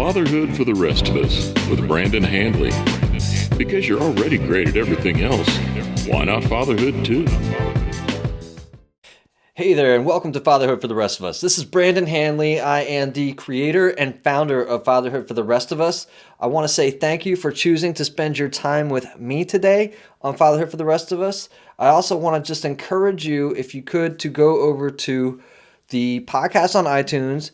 Fatherhood for the Rest of Us with Brandon Handley. Because you're already great at everything else, why not fatherhood too? Hey there, and welcome to Fatherhood for the Rest of Us. This is Brandon Handley. I am the creator and founder of Fatherhood for the Rest of Us. I want to say thank you for choosing to spend your time with me today on Fatherhood for the Rest of Us. I also want to just encourage you, if you could, to go over to the podcast on iTunes,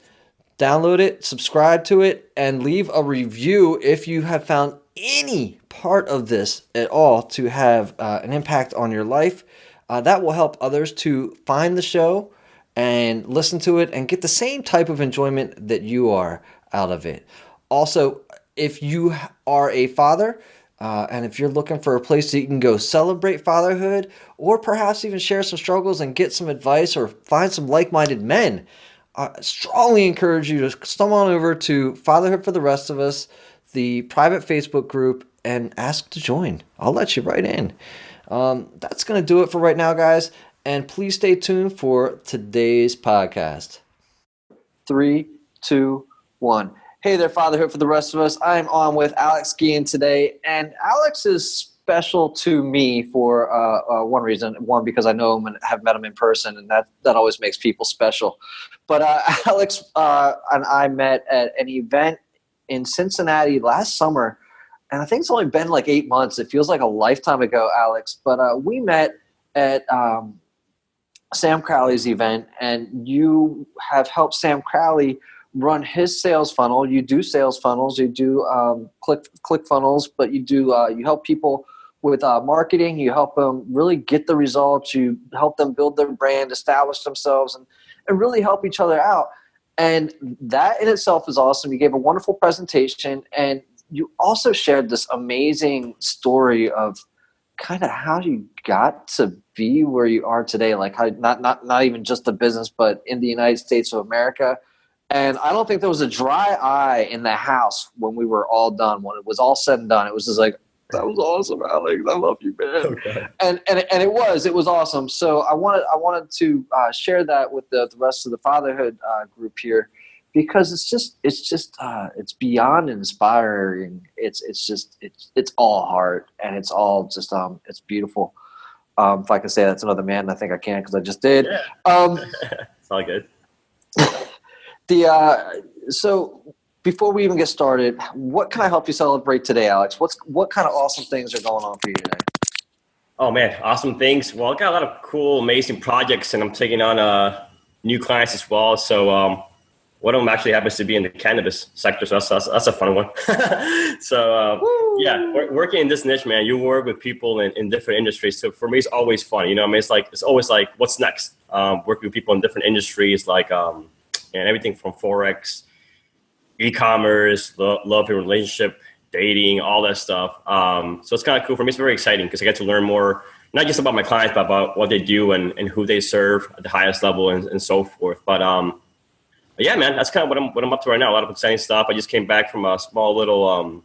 download it, subscribe to it, and leave a review if you have found any part of this at all to have an impact on your life. That will help others to find the show and listen to it and get the same type of enjoyment that you are out of it. Also, if you are a father and if you're looking for a place that you can go celebrate fatherhood or perhaps even share some struggles and get some advice or find some like-minded men, I strongly encourage you to stumble on over to Fatherhood for the Rest of Us, the private Facebook group, and ask to join. I'll let you right in. That's going to do it for right now, guys. And please stay tuned for today's podcast. 3, 2, 1. Hey there, Fatherhood for the Rest of Us. I'm on with Alex Guillén today. And Alex is special to me for one reason. One, because I know him and have met him in person, and that always makes people special. But Alex and I met at an event in Cincinnati last summer. And I think it's only been like 8 months. It feels like a lifetime ago, Alex. But we met at Sam Crowley's event, and you have helped Sam Crowley run his sales funnel. You do sales funnels. You do click funnels, but you help people with marketing. You help them really get the results. You help them build their brand, establish themselves, and really help each other out. And that in itself is awesome. You gave a wonderful presentation, and you also shared this amazing story of kind of how you got to be where you are today, like how not even just the business, but in the United States of America. And I don't think there was a dry eye in the house when we were all done. When it was all said and done, it was just like, that was awesome, Alex. I love you, man. Okay. And it was awesome. So I wanted to share that with the rest of the fatherhood group here, because it's beyond inspiring. It's all heart, and it's all just it's beautiful. If I can say that's another man, I think I can, because I just did. Yeah. It's all good. So before we even get started, what can I help you celebrate today, Alex? What kind of awesome things are going on for you today? Oh man, awesome things. Well, I got a lot of cool, amazing projects, and I'm taking on new clients as well. So one of them actually happens to be in the cannabis sector, so that's a fun one. So yeah, working in this niche, man, you work with people in different industries. So for me, it's always fun. You know, I mean, it's always like, what's next? Working with people in different industries, like and everything from Forex, e-commerce, love and relationship, dating, all that stuff. So it's kind of cool for me. It's very exciting because I get to learn more, not just about my clients, but about what they do and who they serve at the highest level and so forth. But yeah, man, that's kind of what I'm up to right now. A lot of exciting stuff. I just came back from a small little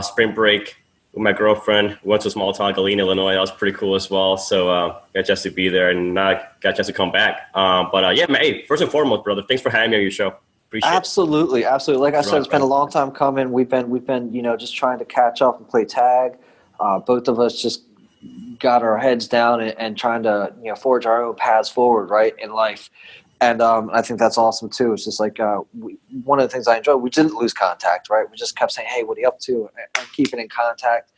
spring break with my girlfriend. We went to a small town, Guillén, Illinois. That was pretty cool as well. So got a chance to be there, and now I got a chance to come back. But yeah, man, hey, first and foremost, brother, thanks for having me on your show. Absolutely. Like I said, it's been a long time coming. We've been just trying to catch up and play tag. Both of us just got our heads down and trying to forge our own paths forward, right, in life. And I think that's awesome too. It's just like one of the things I enjoy. We didn't lose contact, right? We just kept saying, "Hey, what are you up to?" and keeping in contact.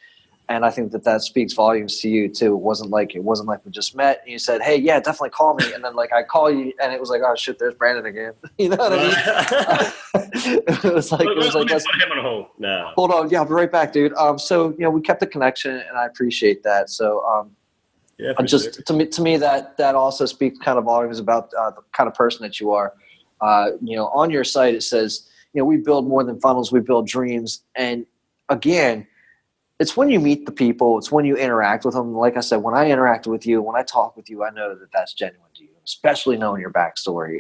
And I think that speaks volumes to you too. It wasn't like we just met and you said, "Hey, yeah, definitely call me." And then like I call you and it was like, "Oh shit, there's Brandon again." You know what I mean? it was like him on hold. No. Hold on, yeah, I'll be right back, dude. So we kept the connection, and I appreciate that. So yeah, just sure. to me that also speaks kind of volumes about the kind of person that you are. On your site it says, we build more than funnels, we build dreams. And again, it's when you meet the people, it's when you interact with them. Like I said, when I interact with you, when I talk with you, I know that that's genuine to you, especially knowing your backstory.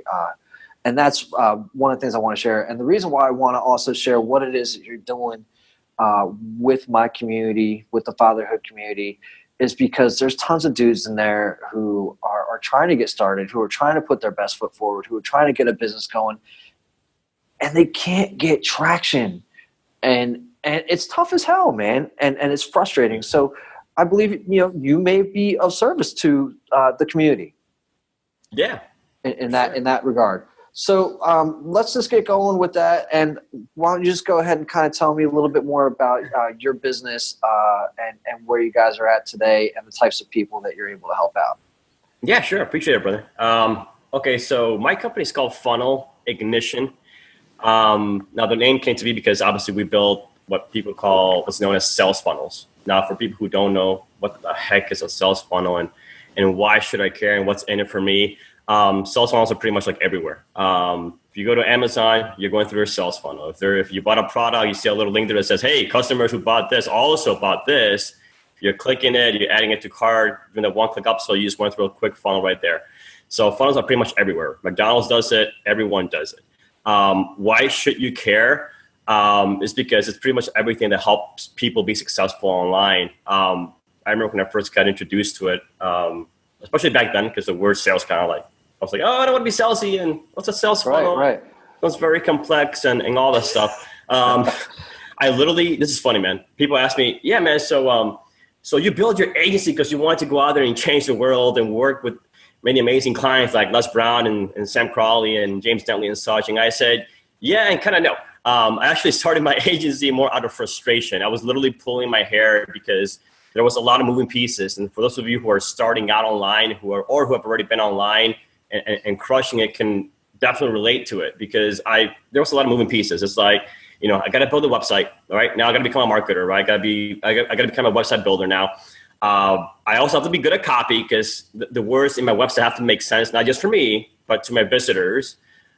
And that's one of the things I want to share. And the reason why I want to also share what it is that you're doing with my community, with the fatherhood community, is because there's tons of dudes in there who are trying to get started, who are trying to put their best foot forward, who are trying to get a business going. and they can't get traction. And it's tough as hell, man. And it's frustrating. So I believe, you may be of service to the community. Yeah. In that regard. So let's just get going with that. And why don't you just go ahead and kind of tell me a little bit more about your business and where you guys are at today and the types of people that you're able to help out. Yeah, sure. Appreciate it, brother. Okay, so my company is called Funnel Ignition. Now the name came to me because obviously we build what people call what's known as sales funnels. Now for people who don't know what the heck is a sales funnel and why should I care and what's in it for me, sales funnels are pretty much like everywhere. If you go to Amazon, you're going through a sales funnel. If you bought a product, you see a little link there that says, hey, customers who bought this also bought this. You're clicking it, you're adding it to cart, doing the one click up, so you just went through a quick funnel right there. So funnels are pretty much everywhere. McDonald's does it, everyone does it. Why should you care? Is because it's pretty much everything that helps people be successful online. I remember when I first got introduced to it, especially back then, because the word sales kind of like, I was like, oh, I don't want to be salesy, and what's a sales funnel? Right. It's very complex and all that stuff. I literally, this is funny, man. People ask me, yeah, man, so you build your agency because you want to go out there and change the world and work with many amazing clients like Les Brown and Sam Crawley and James Dentley and such. And I said, yeah, and kind of no. I actually started my agency more out of frustration. I was literally pulling my hair because there was a lot of moving pieces. And for those of you who are starting out online who have already been online and crushing it can definitely relate to it because there was a lot of moving pieces. It's like, I got to build a website. All right. Now I got to become a marketer, right? I got to become a website builder now. I also have to be good at copy because the words in my website have to make sense, not just for me, but to my visitors.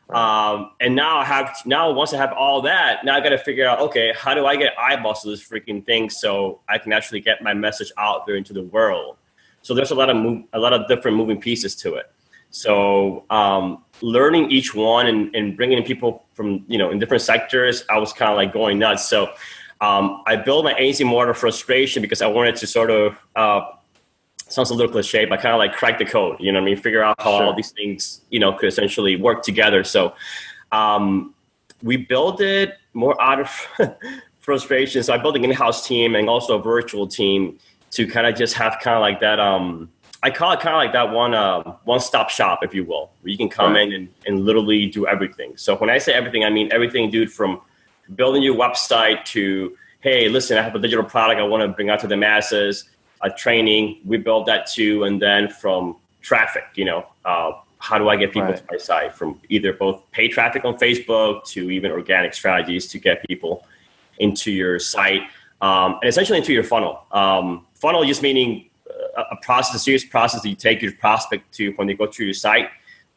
And now once I have all that, now I got to figure out, okay, how do I get eyeballs to this freaking thing so I can actually get my message out there into the world? So there's a lot of different moving pieces to it. So learning each one and bringing in people from, in different sectors, I was kind of like going nuts. So I built my agency more out of frustration because I wanted to sort of, sounds a little cliche, but kind of like crack the code, figure out how all these things, could essentially work together. So we built it more out of frustration. So I built an in-house team and also a virtual team to kind of just have kind of like that, I call it kind of like that one-stop shop, if you will, where you can come in and literally do everything. So when I say everything, I mean everything, dude, from building your website to, hey, listen, I have a digital product I want to bring out to the masses, a training, we built that too. And then from traffic, how do I get people to my site, from either both paid traffic on Facebook to even organic strategies to get people into your site and essentially into your funnel. Funnel just meaning a serious process that you take your prospect to when they go to your site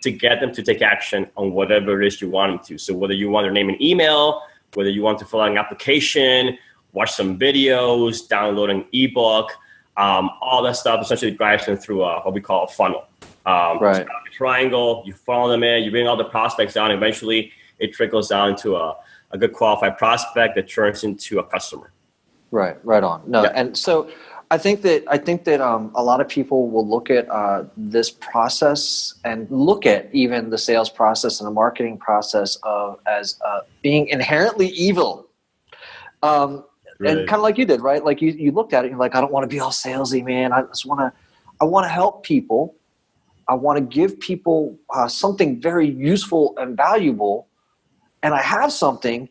to get them to take action on whatever it is you want them to. So whether you want their name and email, whether you want to fill out an application, watch some videos, download an ebook, all that stuff essentially drives them through what we call a funnel. A triangle, you funnel them in, you bring all the prospects down, eventually it trickles down to a good qualified prospect that turns into a customer. Right on. No, yeah. And so I think that a lot of people will look at this process and look at even the sales process and the marketing process as being inherently evil. And kind of like you did, right? Like you looked at it and you're like, I don't want to be all salesy, man. I want to help people. I want to give people something very useful and valuable. And I have something.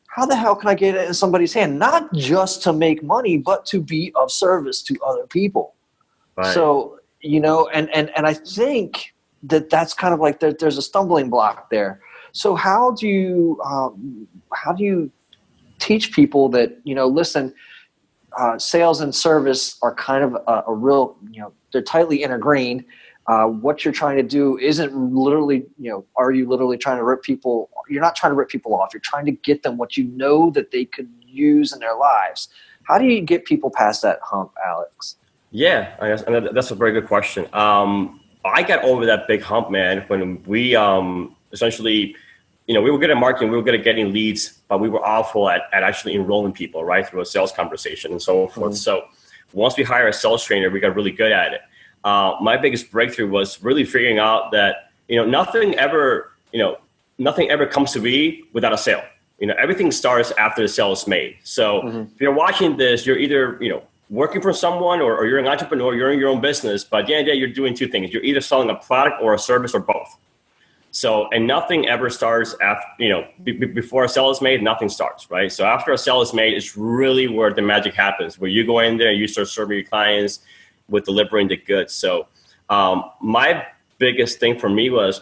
How the hell can I get it in somebody's hand? Not just to make money, but to be of service to other people. Right. So, and I think that's kind of like there's a stumbling block there. So how do you teach people that, listen, sales and service are kind of a real, they're tightly intergrained. What you're trying to do isn't literally, are you literally trying to rip people? You're not trying to rip people off. You're trying to get them what you know that they could use in their lives. How do you get people past that hump, Alex? Yeah, and that's a very good question. I got over that big hump, man, when we essentially, we were good at marketing, we were good at getting leads, but we were awful at actually enrolling people, right, through a sales conversation and so forth. Mm-hmm. So once we hire a sales trainer, we got really good at it. My biggest breakthrough was really figuring out that, nothing ever, nothing ever comes to be without a sale. Everything starts after the sale is made. So if you're watching this, you're either, working for someone or you're an entrepreneur, you're in your own business, but at the end of the day, you're doing two things. You're either selling a product or a service or both. So, and nothing ever starts after, before a sale is made, nothing starts, right? So after a sale is made, it's really where the magic happens, where you go in there and you start serving your clients with delivering the goods. So my biggest thing for me was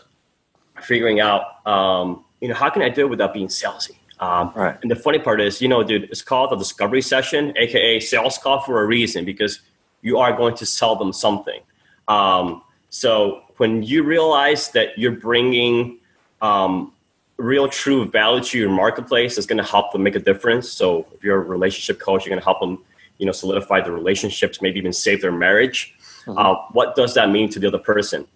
figuring out, how can I do it without being salesy? Right. And the funny part is, dude, it's called a discovery session, AKA sales call, for a reason, because you are going to sell them something. So when you realize that you're bringing real true value to your marketplace, it's going to help them make a difference. So if you're a relationship coach, you're going to help them, solidify the relationships, maybe even save their marriage. What does that mean to the other person?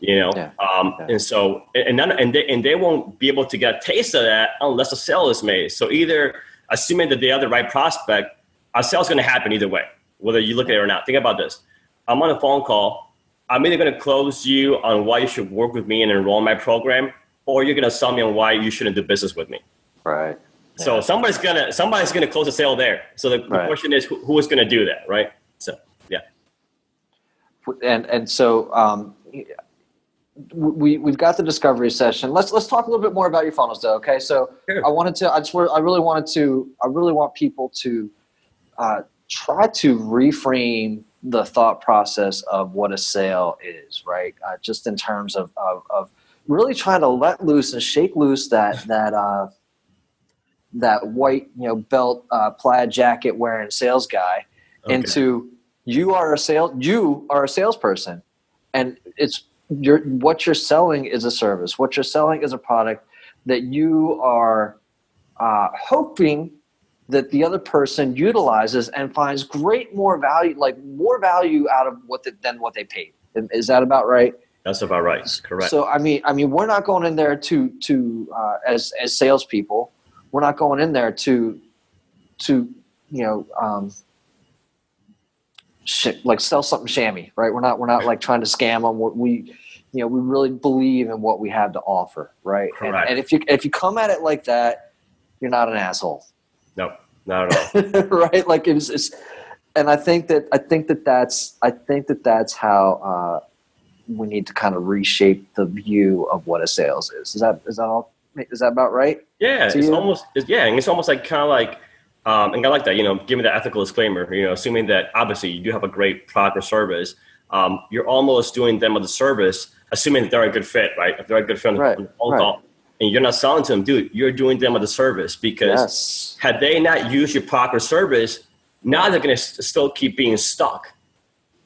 And so, and they won't be able to get a taste of that unless a sale is made. So either assuming that they are the right prospect, a sale is going to happen either way, whether you look at it or not. Think about this. I'm on a phone call. I'm either going to close you on why you should work with me and enroll in my program, or you're going to sell me on why you shouldn't do business with me. Right. So somebody's gonna close a sale there. So the question is, who is going to do that, right? So yeah. And so we've got the discovery session. Let's talk a little bit more about your funnels, though. Okay. So sure. I really want people to try to reframe the thought process of what a sale is, right? Just in terms of really trying to let loose and shake loose that white, belt, plaid jacket wearing sales guy into you are a salesperson, and what you're selling is a service. What you're selling is a product that you are hoping that the other person utilizes and finds more value out of than what they paid. Is that about right? That's about right. Correct. So I mean, we're not going in there to as salespeople. We're not going in there to sell something shammy, right? We're not like trying to scam them. We really believe in what we have to offer, right? Correct. And if you come at it like that, you're not an asshole. No, not at all. Right? Like it's, and I think that's how we need to kind of reshape the view of what a sales is. Is that about right? Yeah, it's almost like kind of like, and I like that, give me the ethical disclaimer, assuming that obviously you do have a great product or service, you're almost doing them a service, assuming that they're a good fit, right? If they're a good fit on the phone call and you're not selling to them, dude, you're doing them a service, because had they not used your product or service, now they're going to still keep being stuck.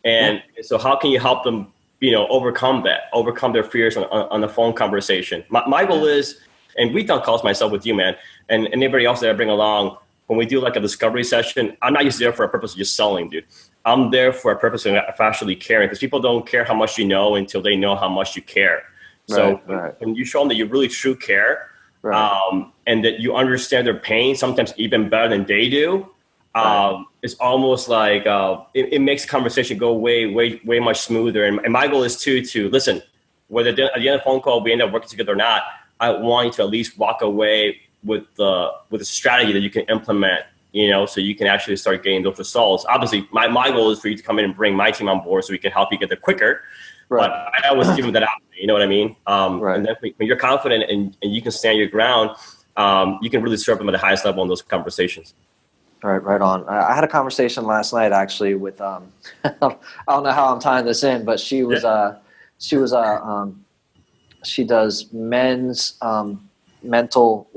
And so how can you help them, overcome their fears on the phone conversation? My goal is, and we've done calls myself with you, man, and anybody else that I bring along, when we do like a discovery session, I'm not just there for a purpose of just selling, dude. I'm there for a purpose of actually caring, because people don't care how much you know until they know how much you care. So when you show them that you really true care, and that you understand their pain, sometimes even better than they do, it's almost like it makes conversation go way much smoother. And my goal is to listen, whether at the end of the phone call we end up working together or not, I want you to at least walk away with a strategy that you can implement, so you can actually start getting those results. Obviously, my goal is for you to come in and bring my team on board so we can help you get there quicker. But I always give them that option, you know what I mean? And then when you're confident and you can stand your ground, you can really serve them at the highest level in those conversations. Right on. I had a conversation last night actually with I don't know how I'm tying this in, but she does men's mental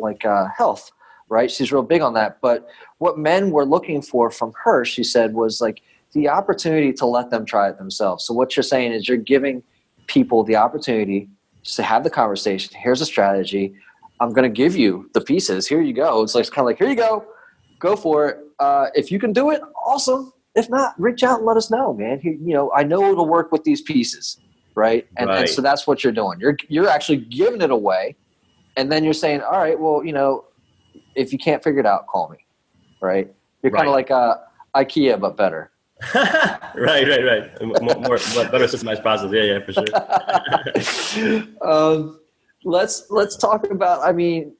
health, right? She's real big on that. But what men were looking for from her, she said, was like the opportunity to let them try it themselves. So what you're saying is you're giving people the opportunity to have the conversation. Here's a strategy. I'm going to give you the pieces. Here you go. It's like kind of like, here you go. Go for it. If you can do it, awesome. If not, reach out and let us know, man. I know it'll work with these pieces, right? And so that's what you're doing. You're actually giving it away, and then you're saying, all right, well, if you can't figure it out, call me, right? You're kind of like IKEA, but better. Right. More better systemized process. Yeah, for sure. let's talk about, I mean,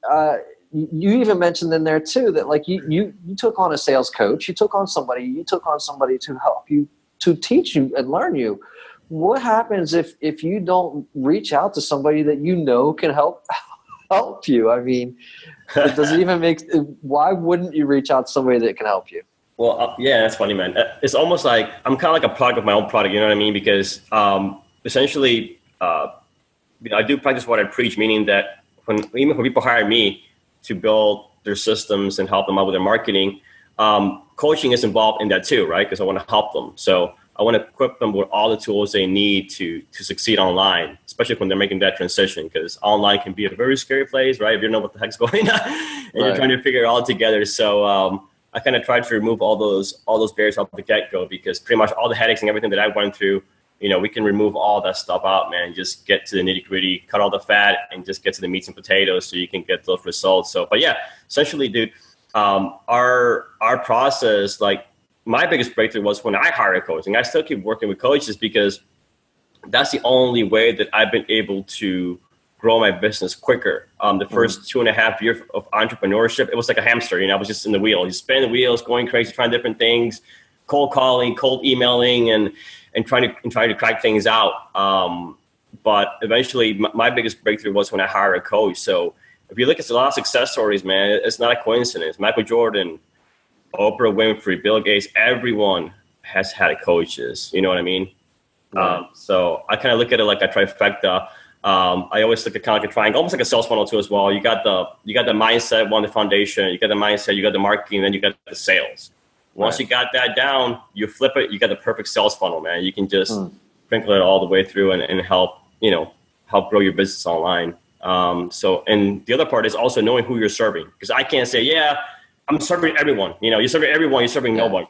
you even mentioned in there too that like you took on a sales coach, you took on somebody to help you, to teach you and learn you. What happens if you don't reach out to somebody that you know can help you? I mean, does it even make, why wouldn't you reach out to somebody that can help you? Well, yeah, that's funny, man. It's almost like I'm kind of like a product of my own product. You know what I mean? Because essentially, I do practice what I preach, meaning that even when people hire me to build their systems and help them out with their marketing, coaching is involved in that too, right? Because I want to help them. So I want to equip them with all the tools they need to succeed online, especially when they're making that transition, because online can be a very scary place, right? If you don't know what the heck's going on and you're trying to figure it all together. So I kind of tried to remove all those barriers off the get-go, because pretty much all the headaches and everything that I went through, we can remove all that stuff out, man, and just get to the nitty-gritty, cut all the fat, and just get to the meats and potatoes so you can get those results. So, but yeah, essentially, dude, our process, like, my biggest breakthrough was when I hired a coach, and I still keep working with coaches because that's the only way that I've been able to grow my business quicker. The first 2.5 years of entrepreneurship, it was like a hamster. I was just in the wheel, just spinning the wheels, going crazy, trying different things, cold calling, cold emailing, and trying to crack things out. But eventually, my biggest breakthrough was when I hired a coach. So if you look at a lot of success stories, man, it's not a coincidence. Michael Jordan, Oprah Winfrey, Bill Gates, everyone has had coaches. You know what I mean? Right. So I kind of look at it like a trifecta. I always look at kind of like a triangle, almost like a sales funnel too as well. You got the mindset, the foundation. You got the mindset, you got the marketing, then you got the sales. Once you got that down, you flip it. You got the perfect sales funnel, man. You can just sprinkle it all the way through and help grow your business online. So, and the other part is also knowing who you're serving, because I can't say, yeah, I'm serving everyone. You're serving everyone. You're serving nobody.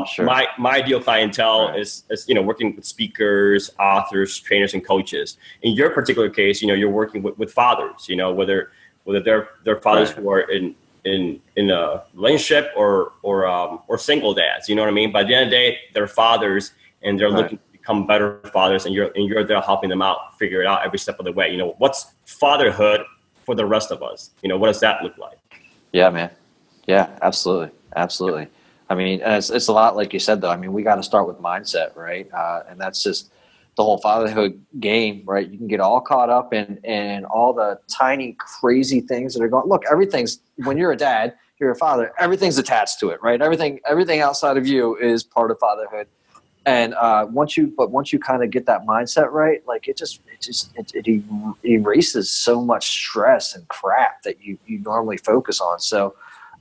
Sure. My ideal clientele is working with speakers, authors, trainers, and coaches. In your particular case, you're working with fathers. Whether they're fathers who are in a relationship or single dads. You know what I mean? By the end of the day, they're fathers, and they're looking to become better fathers, and you're there helping them out, figure it out every step of the way. What's fatherhood for the rest of us? What does that look like? Yeah, man. Yeah, absolutely. Absolutely. I mean, it's a lot like you said, though. I mean, we got to start with mindset, right? And that's just the whole fatherhood game, right? You can get all caught up in all the tiny, crazy things that are going. Look, everything's, when you're a dad, you're a father, everything's attached to it, right? Everything outside of you is part of fatherhood. And once you kind of get that mindset right, like it erases so much stress and crap that you normally focus on. So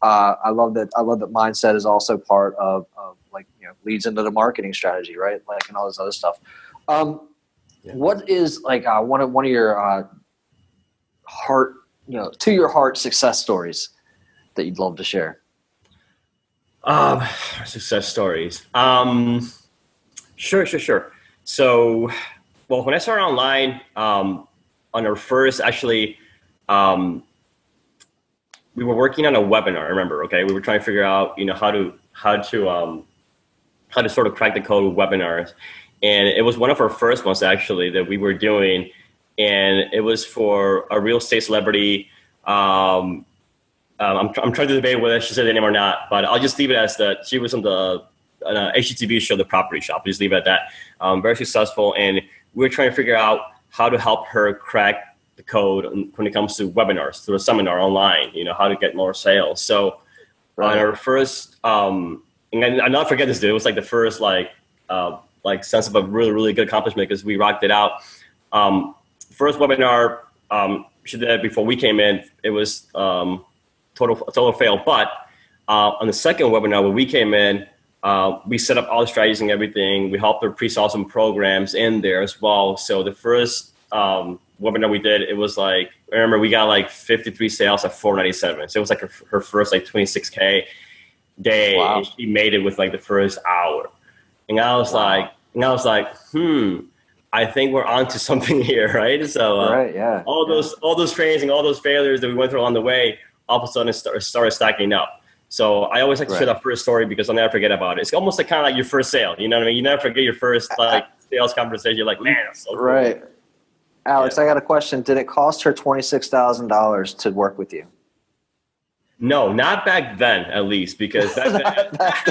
I love that mindset is also part of like, leads into the marketing strategy, right? Like, and all this other stuff. What is like one of your heart, to your heart success stories that you'd love to share? Success stories. Sure. So, well, when I started online, on our first, actually, we were working on a webinar. I remember, okay, we were trying to figure out, how to sort of crack the code with webinars, and it was one of our first ones actually that we were doing, and it was for a real estate celebrity. I'm trying to debate whether I should say the name or not, but I'll just leave it as that she was on the HGTV show, The Property Shop. Just leave it at that. Very successful, and we were trying to figure out how to help her crack the code when it comes to webinars, through a seminar online, how to get more sales. So on our first, and I'll not forget this, dude, it was like the first like sense of a really, really good accomplishment, because we rocked it out. First webinar, she did it before we came in. It was total fail. But on the second webinar, when we came in, we set up all the strategies and everything. We helped her pre-sell some programs in there as well. So the first webinar we did, it was like, I remember we got like 53 sales at $497. So it was like her first like 26K day. Wow. And she made it with like the first hour. And I was like, I think we're onto something here, right? So all those trainings and all those failures that we went through along the way, all of a sudden started stacking up. So I always like to share that first story, because I'll never forget about it. It's almost like kind of like your first sale. You know what I mean? You never forget your first like sales conversation. You're like, man, that's so cool. Right. Alex, I got a question. Did it cost her $26,000 to work with you? No, not back then, at least, because back then, not back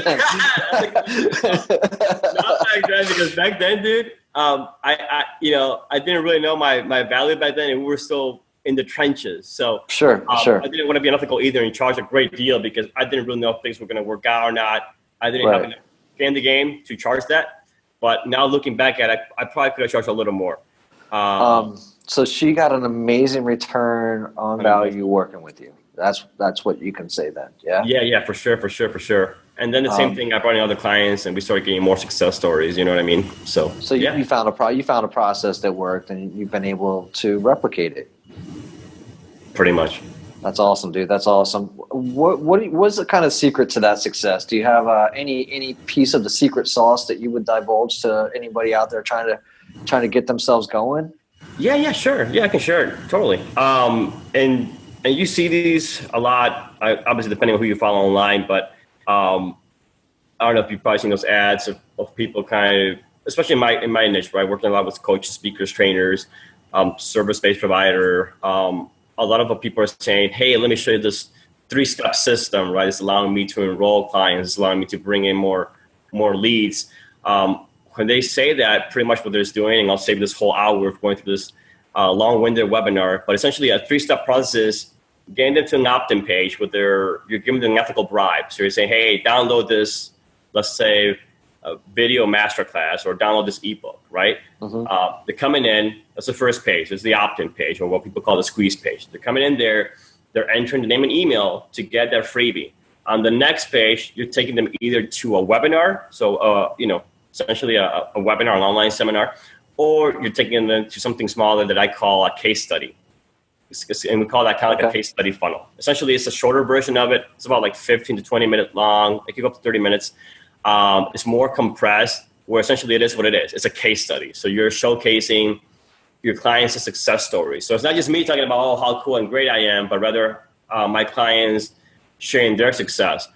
then, because back then, dude, I didn't really know my value back then, and we were still in the trenches. So Sure. I didn't want to be unethical either and charge a great deal because I didn't really know if things were going to work out or not. I didn't have enough skin in the game to charge that. But now looking back at it, I probably could have charged a little more. So she got an amazing return on value working with you. That's what you can say then. Yeah. Yeah, for sure. And then the same thing, I brought in other clients and we started getting more success stories. You know what I mean? So yeah. you found a process that worked and you've been able to replicate it. Pretty much. That's awesome, dude. That's awesome. What's the kind of secret to that success? Do you have any piece of the secret sauce that you would divulge to anybody out there trying to get themselves going? Yeah, sure. Yeah, I can share it totally. And you see these a lot, obviously depending on who you follow online, but I don't know if you've probably seen those ads of people kind of, especially in my niche, right? Working a lot with coaches, speakers, trainers, service-based provider. A lot of people are saying, hey, let me show you this 3-step system, right? It's allowing me to enroll clients, it's allowing me to bring in more leads. When they say that, pretty much what they're doing, and I'll save this whole hour of going through this long-winded webinar, but essentially a 3-step process is getting them to an opt-in page where you're giving them an ethical bribe. So you're saying, hey, download this, let's say, a video masterclass, or download this ebook, right? Mm-hmm. They're coming in, that's the first page. It's the opt-in page, or what people call the squeeze page. They're coming in there, they're entering the name and email to get their freebie. On the next page, you're taking them either to a webinar, so essentially a webinar, an online seminar, or you're taking them to something smaller that I call a case study. And we call that kind of like a case study funnel. Essentially, it's a shorter version of it. It's about like 15 to 20 minutes long. It can go up to 30 minutes. It's more compressed, where essentially it is what it is. It's a case study. So you're showcasing your clients' success stories. So it's not just me talking about, oh, how cool and great I am, but rather my clients sharing their success.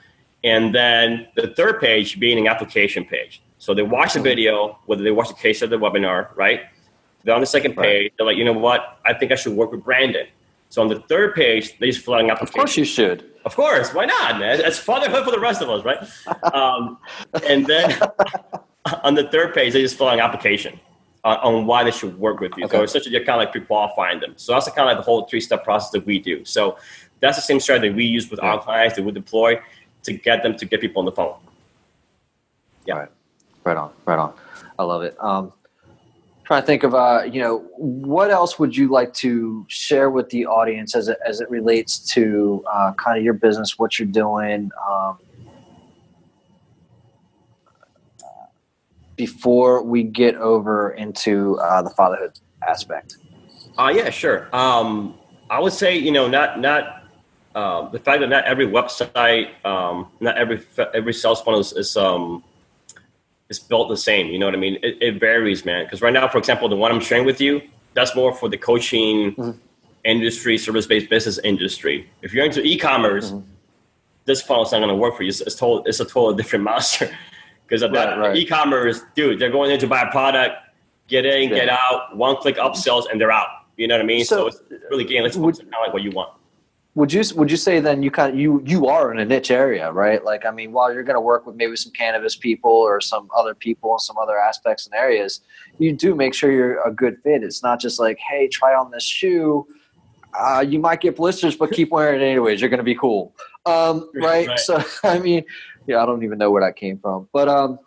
And then the third page being an application page. So they watch the video, whether they watch the case or the webinar, right? They're on the second page. They're like, you know what? I think I should work with Brandon. So on the third page, they just fill out an application. Of course you should. Of course. Why not, man? It's fatherhood for the rest of us, right? And then on the third page, they just fill out an application on why they should work with you. Okay. So essentially, you're kind of like pre-qualifying them. So that's the kind of like the whole 3-step process that we do. So that's the same strategy we use with our clients that we deploy to get them to get people on the phone. Yeah. Right on. I love it. Trying to think of, what else would you like to share with the audience as it relates to kind of your business, what you're doing, before we get over into the fatherhood aspect? Yeah, sure. I would say, not the fact that not every website, not every sales funnel is built the same. You know what I mean? It varies, man. Because right now, for example, the one I'm sharing with you, that's more for the coaching industry, service-based business industry. If you're into e-commerce, this funnel's not going to work for you. It's a total different monster. Because e-commerce, dude, they're going in to buy a product, get in, get out, one-click upsells, and they're out. You know what I mean? So it's really getting kind of like what you want. Would you say then you are in a niche area, right? Like, I mean, while you're going to work with maybe some cannabis people or some other people in some other aspects and areas, you do make sure you're a good fit. It's not just like, hey, try on this shoe. You might get blisters, but keep wearing it anyways. You're going to be cool. Right? So, I mean, I don't even know where that came from. But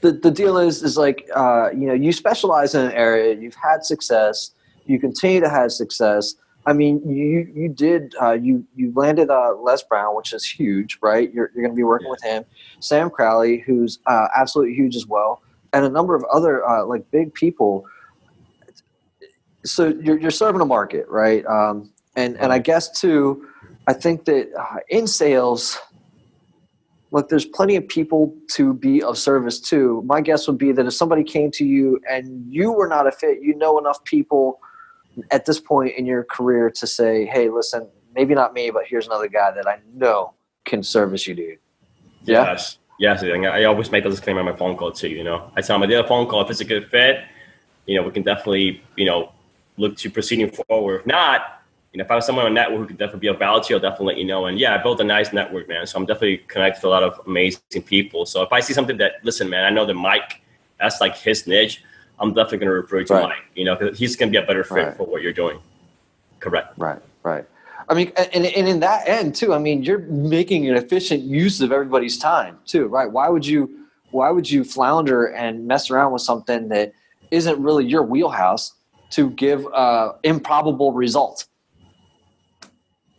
the deal is like, you specialize in an area. You've had success. You continue to have success. I mean, you did you landed Les Brown, which is huge, right? You're going to be working with him, Sam Crowley, who's absolutely huge as well, and a number of other like big people. So you're serving a market, right? And I guess too, I think that in sales, look, there's plenty of people to be of service to. My guess would be that if somebody came to you and you were not a fit, you know enough people at this point in your career to say, hey, listen, maybe not me, but here's another guy that I know can service you, dude. Yeah? Yes. I always make that disclaimer on my phone call too, I tell them I did a phone call. If it's a good fit, we can definitely, look to proceeding forward. If not, if I was someone on a network who could definitely be of value to you, I'll definitely let you know. And yeah, I built a nice network, man. So I'm definitely connected to a lot of amazing people. So if I see something that, listen, man, I know that Mike, that's like his niche, I'm definitely going to refer you to Mike, because he's going to be a better fit for what you're doing. Correct. Right. I mean, and in that end too, I mean, you're making an efficient use of everybody's time too, right? Why would you flounder and mess around with something that isn't really your wheelhouse to give improbable results?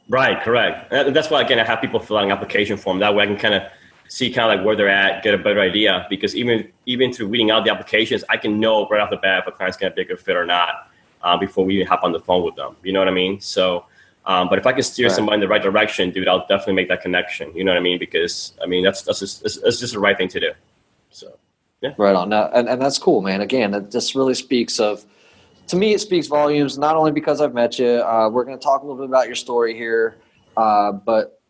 Right, correct. And that's why, again, I have people fill out an application form. That way I can kind of see kind of like where they're at, get a better idea. Because even through reading out the applications, I can know right off the bat if a client's going to be a good fit or not before we even hop on the phone with them. You know what I mean? So, but if I can steer somebody in the right direction, dude, I'll definitely make that connection. You know what I mean? Because, I mean, that's just the right thing to do. So, yeah. Right on. Now, and that's cool, man. Again, it just really speaks of, to me, it speaks volumes, not only because I've met you. We're going to talk a little bit about your story here. But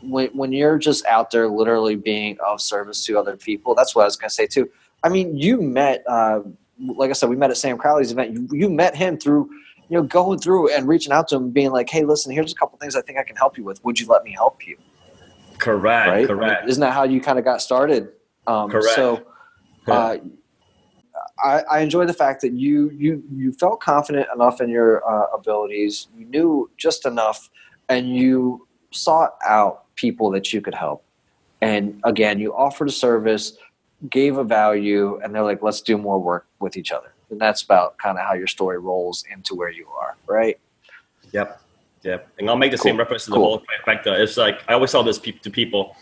when you're just out there literally being of service to other people, that's what I was going to say too. I mean, you met, like I said, we met at Sam Crowley's event. You met him through, going through and reaching out to him, being like, hey, listen, here's a couple things I think I can help you with. Would you let me help you? Correct. Right? Correct. I mean, isn't that how you kind of got started? Correct. So, I enjoy the fact that you felt confident enough in your abilities. You knew just enough, and you sought out people that you could help. And again, you offered a service, gave a value, and they're like, let's do more work with each other. And that's about kind of how your story rolls into where you are, right? Yep. And I'll make the same reference to the whole trifecta. It's like, I always tell this to people.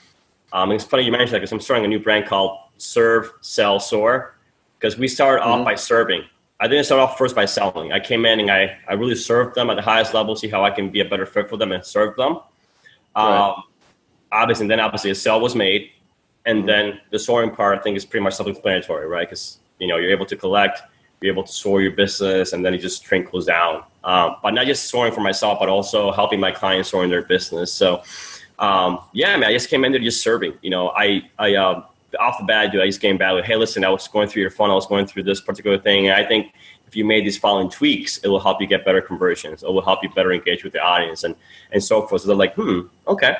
It's funny you mentioned that because I'm starting a new brand called Serve, Sell, Soar. Because we started off by serving. I didn't start off first by selling. I came in and I really served them at the highest level, see how I can be a better fit for them and serve them. Obviously, a sale was made. And then the soaring part, I think, is pretty much self-explanatory, right? Because, you're able to collect, you're able to soar your business, and then it just trickles down. But not just soaring for myself, but also helping my clients soar in their business. So, yeah, man, I just came in there just serving. Off the bat, dude, I just came back with, hey, listen, I was going through your funnel, I was going through this particular thing, and I think if you made these following tweaks, it will help you get better conversions. It will help you better engage with the audience and so forth. So they're like, okay,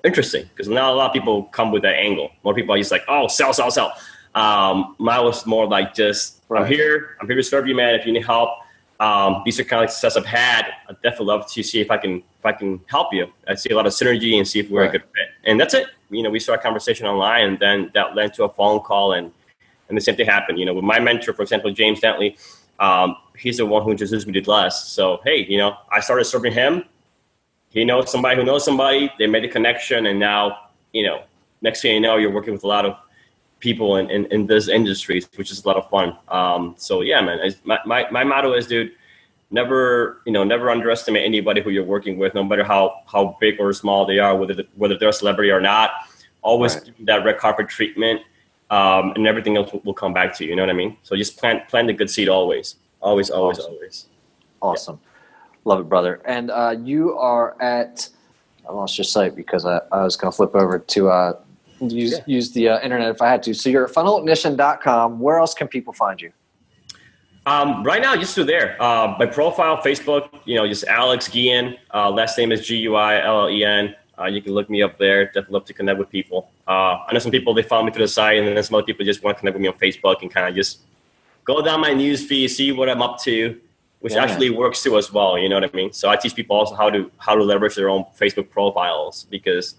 interesting, because now a lot of people come with that angle. More people are just like, oh, sell. Mine was more like just, I'm here to serve you, man. If you need help, these are kind of like success I've had. I'd definitely love to see if I can help you. I see a lot of synergy and see if we're a good fit. And that's it. We started a conversation online, and then that led to a phone call, and the same thing happened. With my mentor, for example, James Dentley, he's the one who introduced me to Bless. So, hey, I started serving him. He knows somebody who knows somebody. They made a connection, and now, next thing you know, you're working with a lot of people in this industry, which is a lot of fun. So, yeah, man, my motto is, dude, never underestimate anybody who you're working with, no matter how big or small they are, whether they're a celebrity or not. Always give them that red carpet treatment, and everything else will come back to you. You know what I mean? So just plant the good seed always. Awesome. Love it, brother. And you are at, I lost your site because I was going to flip over to use the internet if I had to. So you're at funnelignition.com. Where else can people find you? Right now, just through there. My profile, Facebook, just Alex Guillén. Last name is Guillen. You can look me up there. Definitely love to connect with people. I know some people, they follow me through the site, and then some other people just want to connect with me on Facebook and kind of just go down my news feed, see what I'm up to, which actually works too as well. You know what I mean? So I teach people also how to leverage their own Facebook profiles, because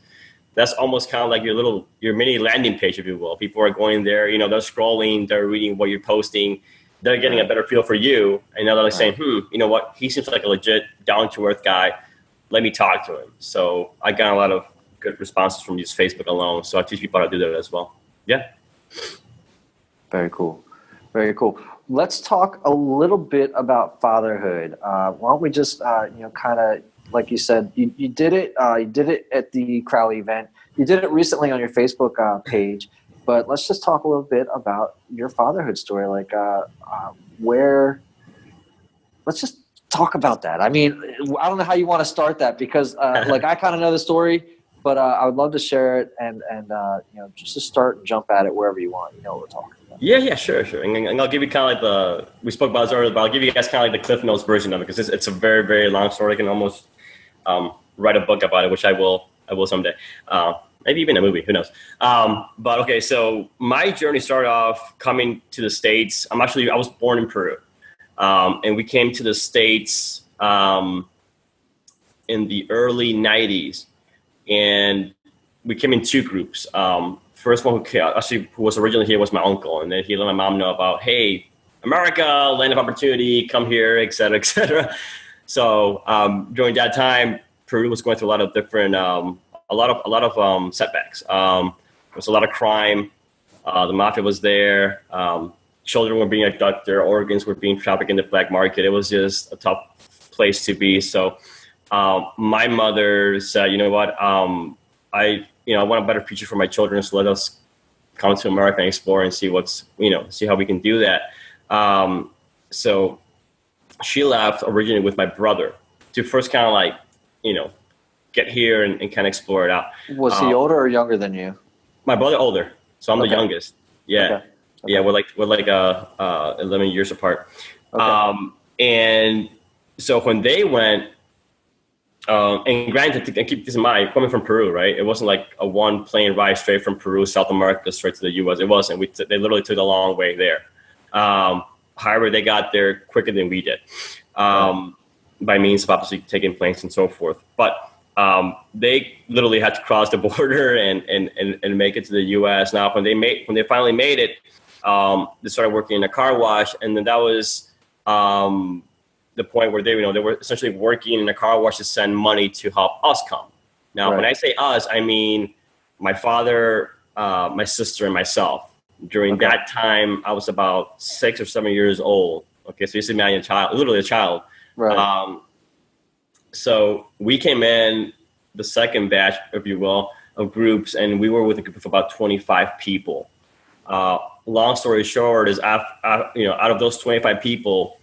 that's almost kind of like your mini landing page, if you will. People are going there, they're scrolling, they're reading what you're posting. They're getting a better feel for you, and now they're like saying, you know what? He seems like a legit, down-to-earth guy. Let me talk to him. So I got a lot of good responses from just Facebook alone. So I teach people how to do that as well. Yeah. Very cool. Let's talk a little bit about fatherhood. Why don't we just, kind of, like you said, you did it. You did it at the Crowley event. You did it recently on your Facebook page. But let's just talk a little bit about your fatherhood story. Like, let's just talk about that. I mean, I don't know how you want to start that, because I kind of know the story, but I would love to share it and just to start and jump at it wherever you want. You know what we're talking about. Yeah, sure. And I'll give you kind of like we spoke about this earlier, but I'll give you guys kind of like the Cliff Notes version of it because it's a very, very long story. I can almost write a book about it, which I will someday. Maybe even a movie, who knows? But okay, so my journey started off coming to the States. I was born in Peru. And we came to the States in the early 90s. And we came in two groups. First one who was originally here was my uncle. And then he let my mom know about, hey, America, land of opportunity, come here, et cetera, et cetera. So during that time, Peru was going through a lot of different, a lot of setbacks. There was a lot of crime. The mafia was there. Children were being abducted. Their organs were being trafficked in the black market. It was just a tough place to be. So my mother said, you know what, I want a better future for my children. So let us come to America and explore and see see how we can do that. So she left originally with my brother to first kind of like, get here and kind of explore it out. Was he older or younger than you? My brother older, so I'm the youngest. Yeah, Okay. yeah, we're like 11 years apart. Okay. And so when they went, and granted, keep this in mind, coming from Peru, right? It wasn't like a one plane ride straight from Peru, South America, straight to the U.S. It wasn't. They literally took a long way there. However, they got there quicker than we did, by means of obviously taking planes and so forth. But they literally had to cross the border and make it to the U.S. Now, when they finally made it, they started working in a car wash, and then that was the point where they were essentially working in a car wash to send money to help us come. Now, when I say us, I mean my father, my sister, and myself. During that time, I was about 6 or 7 years old. Okay, so you see me, a child, literally a child. Right. So we came in the second batch, if you will, of groups, and we were with a group of about 25 people. Long story short is, out of those 25 people,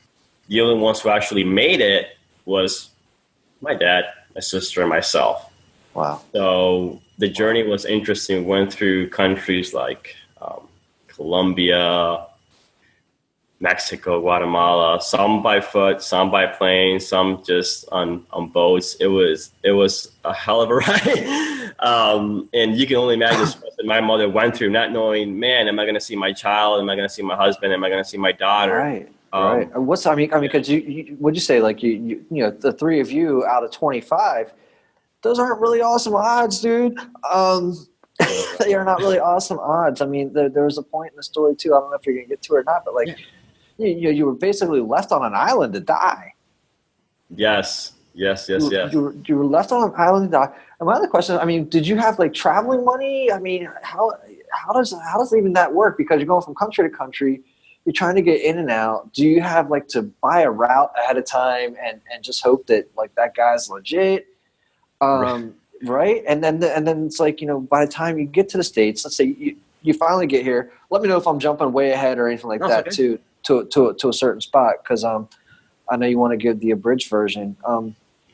the only ones who actually made it was my dad, my sister, and myself. Wow. So the journey was interesting. We went through countries like Colombia, Mexico, Guatemala, some by foot, some by plane, some just on boats. It was a hell of a ride. And you can only imagine the stress that my mother went through, not knowing, man, am I going to see my child? Am I going to see my husband? Am I going to see my daughter? Right. Right. Because what'd you say? Like the three of you out of 25, those aren't really awesome odds, dude. They are not really awesome odds. I mean, there was a point in the story too. I don't know if you're gonna get to it or not, but like, you were basically left on an island to die. Yes. You were left on an island to die. And my other question, I mean, did you have like traveling money? I mean, how does even that work? Because you're going from country to country, you're trying to get in and out. Do you have like to buy a route ahead of time and just hope that like that guy's legit? Right. And then it's like, by the time you get to the States, let's say you finally get here, let me know if I'm jumping way ahead or anything like that too, to a certain spot. Cause, I know you want to give the abridged version.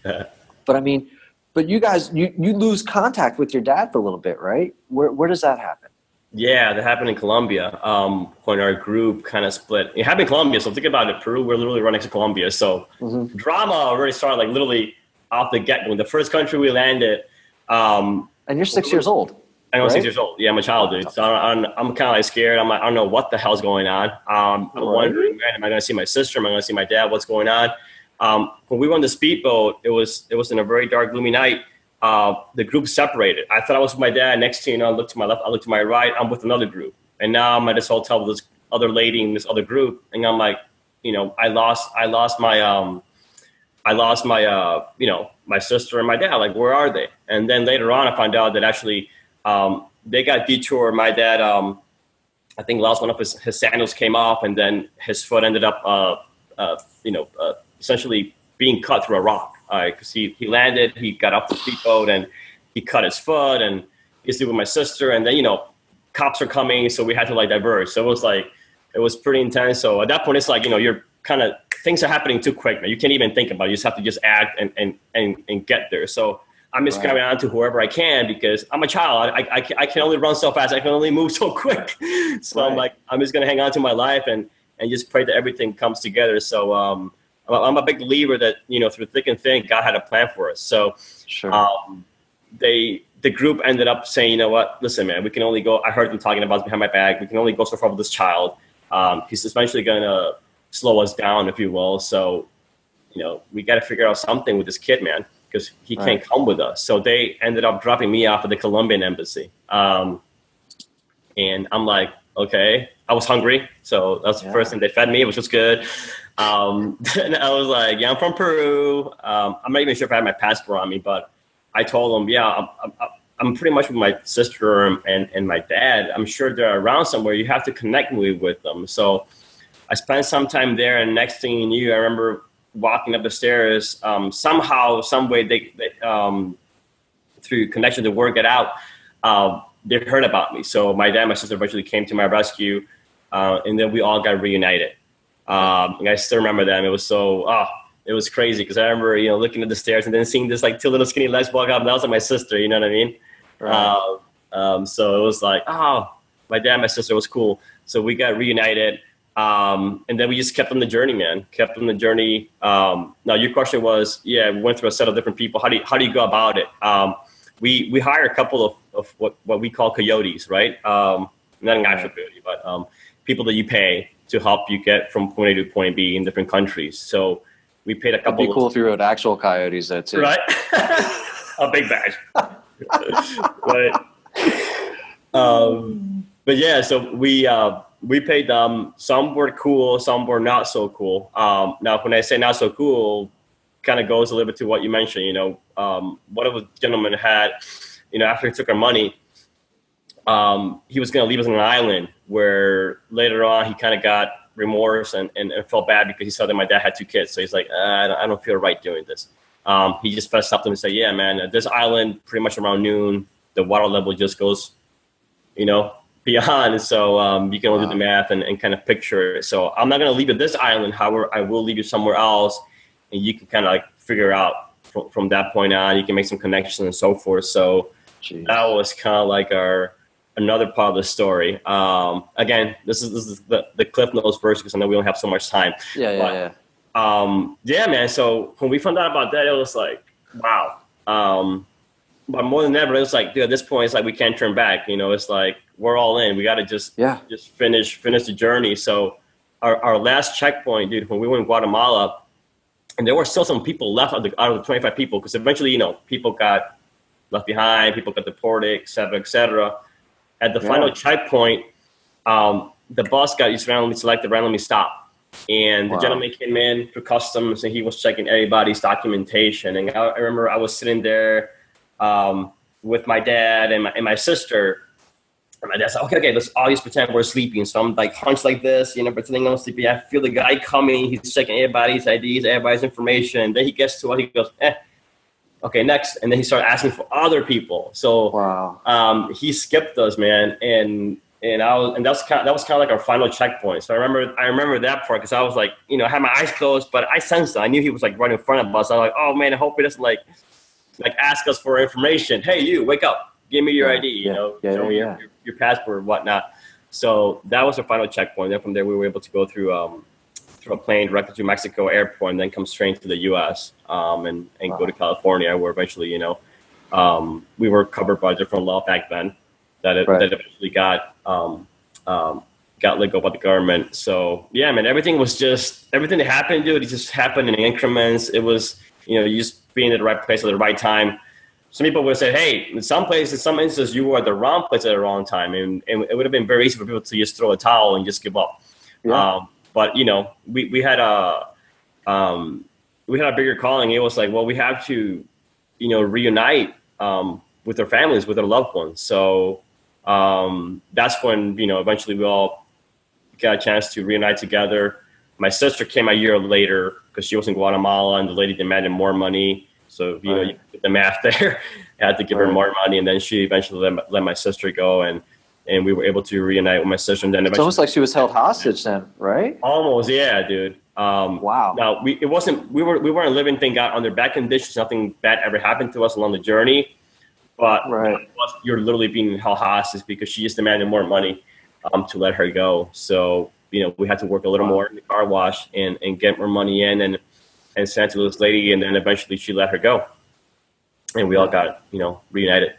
But I mean, but you guys, you lose contact with your dad for a little bit, right? Where does that happen? Yeah, that happened in Colombia. When our group kind of split, it happened in Colombia. So think about it, Peru, we're literally right next to Colombia. So drama already started like literally off the get-go. The first country we landed. And you're 6 years old. I'm 6 years old. Yeah, I'm a child, dude. So I'm kind of like scared. I'm like, I don't know what the hell's going on. I'm wondering, man, am I going to see my sister? Am I going to see my dad? What's going on? When we were on the speedboat, it was in a very dark, gloomy night. The group separated. I thought I was with my dad. Next thing you know, I looked to my left, I looked to my right. I'm with another group. And now I'm at this hotel with this other lady in this other group. And I'm like, I lost my my sister and my dad. Like, where are they? And then later on, I found out that actually they got detoured. My dad, I think, lost one of his sandals, came off, and then his foot ended up, essentially being cut through a rock. Because he landed, he got off the speedboat, and he cut his foot, and he's with my sister, and then cops are coming, so we had to like diverge. So it was pretty intense. So at that point, it's like you're kind of, things are happening too quick, man. You can't even think about it. You just have to just act and get there. So I'm just grabbing on to whoever I can because I'm a child. I can only run so fast. I can only move so quick. So I'm like, I'm just going to hang on to my life and just pray that everything comes together. So I'm a big believer that, through thick and thin, God had a plan for us. So the group ended up saying, you know what, listen, man, we can only go. I heard them talking about behind my back. We can only go so far with this child. He's eventually going to slow us down, if you will. So, we got to figure out something with this kid, man, because he can't come with us. So they ended up dropping me off at the Colombian embassy. And I'm like, okay, I was hungry. So that's the first thing they fed me, which was good. Then I was like, yeah, I'm from Peru. I'm not even sure if I had my passport on me, but I told them, I'm pretty much with my sister and my dad. I'm sure they're around somewhere. You have to connect me with them. So I spent some time there, and next thing you knew, I remember walking up the stairs. Somehow, some way, they through connection to work it out, they heard about me. So my dad and my sister eventually came to my rescue, and then we all got reunited. And I still remember that. And it was it was crazy because I remember, looking at the stairs and then seeing this like two little skinny legs walk up. And that was like my sister, you know what I mean? Right. So it was like, my dad and my sister was cool. So we got reunited. And then we just kept on the journey, man. Kept on the journey. Now your question was, we went through a set of different people. How do you go about it? We hire a couple of what we call coyotes, right? Not an actual coyote, but people that you pay to help you get from point A to point B in different countries. So we paid a couple. It'd be cool if you rode actual coyotes, that's it. Right? A big badge. But yeah, so we paid them. Some were cool, some were not so cool. Now, when I say not so cool, kind of goes a little bit to what you mentioned. One of the gentlemen had, after he took our money, he was going to leave us on an island where later on he kind of got remorse and felt bad because he saw that my dad had 2 kids. So he's like, I don't feel right doing this. He just fessed up to him and said, yeah, man, this island pretty much around noon, the water level just goes, beyond. So you can only do the math and kind of picture it. So I'm not going to leave you this island. However, I will leave you somewhere else. And you can kind of like figure out from that point on, you can make some connections and so forth. So that was kind of like another part of the story. Again, this is the Cliff Notes version because I know we don't have so much time. Yeah, man. So when we found out about that, it was like, wow. But more than ever, it was like, dude, at this point, it's like we can't turn back. It's like we're all in. We got to just finish the journey. So our last checkpoint, dude, when we were in Guatemala, and there were still some people left out of the 25 people because eventually, people got left behind, people got deported, et cetera, et cetera. At the final checkpoint, the bus got randomly selected, randomly stopped. And the gentleman came in through customs, and he was checking everybody's documentation. And I remember I was sitting there with my dad and my sister. And my dad's like, okay, let's all just pretend we're sleeping. So I'm like hunched like this, pretending I'm sleeping. I feel the guy coming. He's checking everybody's IDs, everybody's information. And then he gets to what he goes, okay, next. And then he started asking for other people. So he skipped us, man. And that was kind of like our final checkpoint. So I remember that part because I was like, I had my eyes closed, but I sensed it. I knew he was like right in front of us. I was like, oh man, I hope he doesn't like ask us for information. Hey, you, wake up. Give me your ID, show me your passport or whatnot. So that was our final checkpoint. Then from there, we were able to go through a plane directly to Mexico airport and then come straight to the U.S. And go to California, where eventually, we were covered by a different law back then that eventually got let go by the government. So yeah, man, everything that happened, dude, it just happened in increments. It was, you just being at the right place at the right time. Some people would say, hey, in some instances, you were at the wrong place at the wrong time. And it would have been very easy for people to just throw a towel and just give up. Yeah. But, we had a bigger calling. It was like, well, we have to, reunite with our families, with our loved ones. So that's when, eventually we all got a chance to reunite together. My sister came a year later because she was in Guatemala and the lady demanded more money. So, you did the math there. I had to give her more money. And then she eventually let my sister go. And we were able to reunite with my sister. And then it's almost like she was held hostage then, right? Almost, yeah, dude. Wow. Now we weren't living, thank God, under bad conditions. Nothing bad ever happened to us along the journey. But you're literally being held hostage because she just demanded more money to let her go. So, we had to work a little more in the car wash and get more money in and send it to this lady. And then eventually she let her go. And we all got, reunited.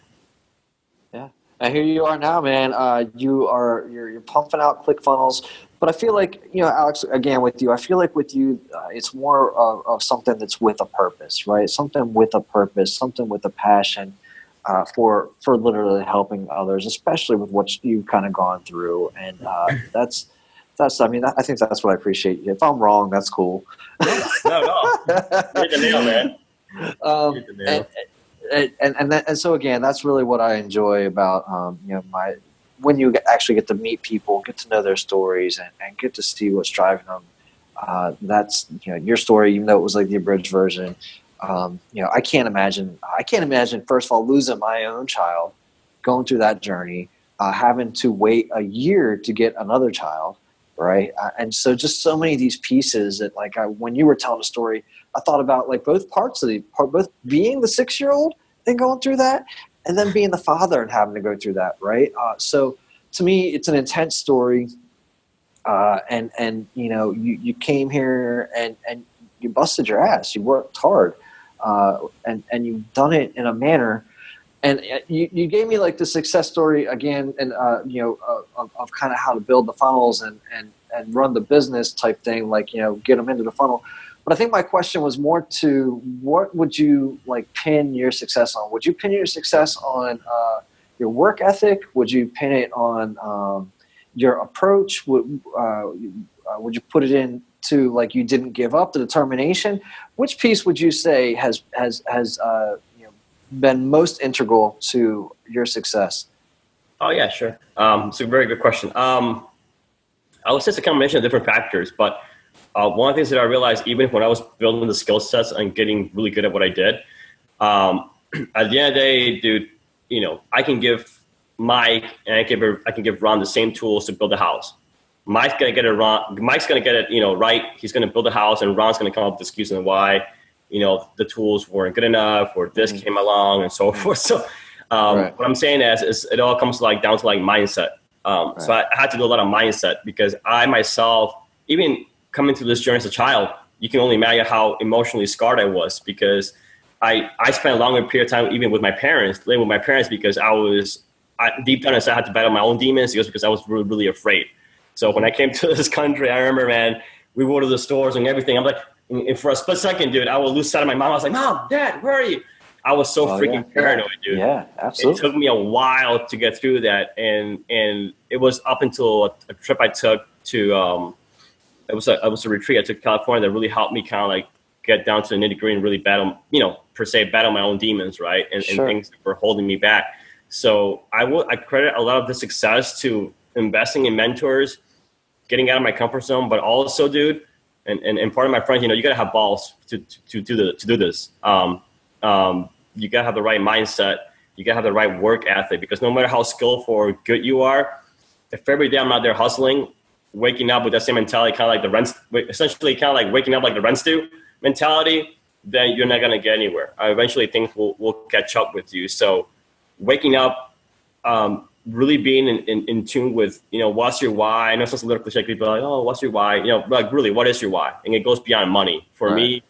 Yeah. And here you are now, man. You're pumping out ClickFunnels. But I feel like, Alex, again, with you, I feel like with you, it's more of something that's with a purpose, right? Something with a purpose, something with a passion. For literally helping others, especially with what you've kind of gone through, and that's. I mean, I think that's what I appreciate. If I'm wrong, that's cool. No. Hit the nail, man. Hit the nail. And so again, that's really what I enjoy about when you actually get to meet people, get to know their stories, and get to see what's driving them. That's your story, even though it was like the abridged version. I can't imagine, first of all, losing my own child, going through that journey, having to wait a year to get another child, right? And so just so many of these pieces that, like, when you were telling the story, I thought about like both parts of both being the 6-year-old and going through that, and then being the father and having to go through that, right? So to me, it's an intense story. And you came here and you busted your ass. You worked hard. And you've done it in a manner, and you gave me like the success story again, and of kind of how to build the funnels and run the business type thing, like get them into the funnel. But I think my question was more to what would you like pin your success on? Would you pin your success on your work ethic? Would you pin it on your approach? Would you put it in to like you didn't give up, the determination? Which piece would you say has been most integral to your success? Oh yeah, sure. It's a very good question. I would say it's a combination of different factors, but one of the things that I realized, even when I was building the skill sets and getting really good at what I did, at the end of the day, dude, I can give Mike and I can give Ron the same tools to build a house. Mike's gonna get it wrong. Mike's gonna get it, right. He's gonna build a house, and Ron's gonna come up with excuses on why, the tools weren't good enough, or this came along, and so forth. So, what I'm saying is it all comes down to mindset. So I had to do a lot of mindset, because I myself, even coming through this journey as a child, you can only imagine how emotionally scarred I was, because I spent a longer period of time even with my parents, living with my parents, because deep down inside I had to battle my own demons, just because I was really, really afraid. So when I came to this country, I remember, man, we go to the stores and everything. I'm like, and for a split second, dude, I would lose sight of my mom. I was like, Mom, Dad, where are you? I was so freaking paranoid, dude. Yeah, absolutely. It took me a while to get through that. And it was up until a trip I took to, it was a retreat I took to California that really helped me kind of like get down to the nitty gritty and really battle, battle my own demons, right? And things that were holding me back. So I credit a lot of the success to investing in mentors, getting out of my comfort zone, but also, dude, and part of my friends, you gotta have balls to do this. You gotta have the right mindset. You gotta have the right work ethic, because no matter how skillful or good you are, if every day I'm out there hustling, waking up with that same mentality, kind of like the rents, essentially kind of like waking up like the rents do mentality, then you're not gonna get anywhere. Eventually things will catch up with you. So waking up, really being in tune with, what's your why? I know it's a little cliche. People are like, oh, what's your why? Like really, what is your why? And it goes beyond money. For me,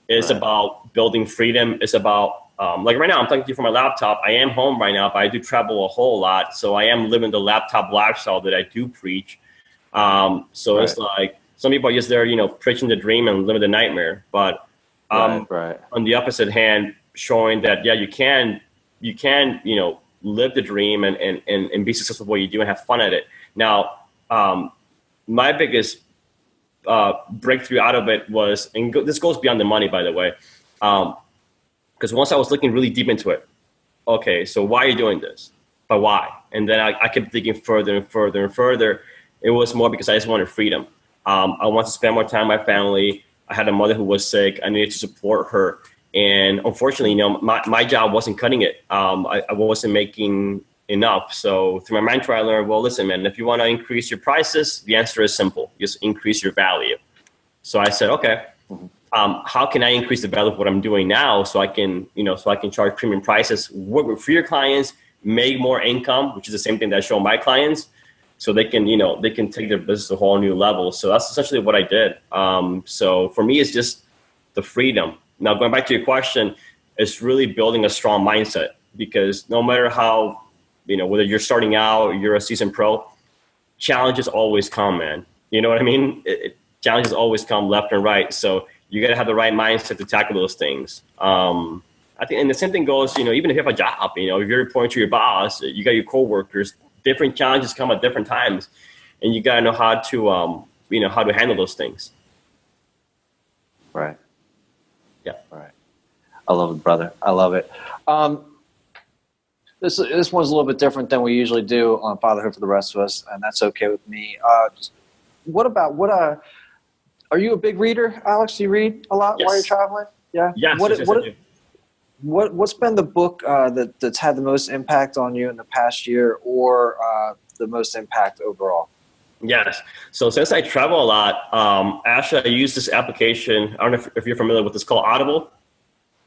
it's about building freedom. It's about, like right now, I'm talking to you from my laptop. I am home right now, but I do travel a whole lot. So I am living the laptop lifestyle that I do preach. It's like some people are just there, preaching the dream and living the nightmare. But on the opposite hand, showing that, yeah, you can, live the dream and be successful at what you do and have fun at it. Now, my biggest breakthrough out of it was, and this goes beyond the money, by the way, because once I was looking really deep into it, okay, so why are you doing this? But why? And then I kept digging further and further and further. It was more because I just wanted freedom. I wanted to spend more time with my family. I had a mother who was sick. I needed to support her. And unfortunately, my job wasn't cutting it. I wasn't making enough. So through my mentor, I learned, well, listen, man, if you want to increase your prices, the answer is simple. Just increase your value. So I said, okay, how can I increase the value of what I'm doing now so I can, charge premium prices, work with fewer clients, make more income, which is the same thing that I show my clients, so they can, they can take their business to a whole new level. So that's essentially what I did. So for me, it's just the freedom. Now, going back to your question, it's really building a strong mindset, because no matter how, whether you're starting out or you're a seasoned pro, challenges always come, man. You know what I mean? Challenges always come left and right. So you got to have the right mindset to tackle those things. I think, and the same thing goes, even if you have a job, if you're reporting to your boss, you got your coworkers, different challenges come at different times, and you got to know how to, how to handle those things. Right. Yeah. Right. I love it, brother. I love it. This one's a little bit different than we usually do on Fatherhood for the Rest of Us, and that's okay with me. Are you a big reader, Alex? Do you read a lot while you're traveling? Yeah. Yes. What's been the book that's had the most impact on you in the past year, or the most impact overall? Yes. So since I travel a lot, actually I use this application. I don't know if you're familiar with this, called Audible.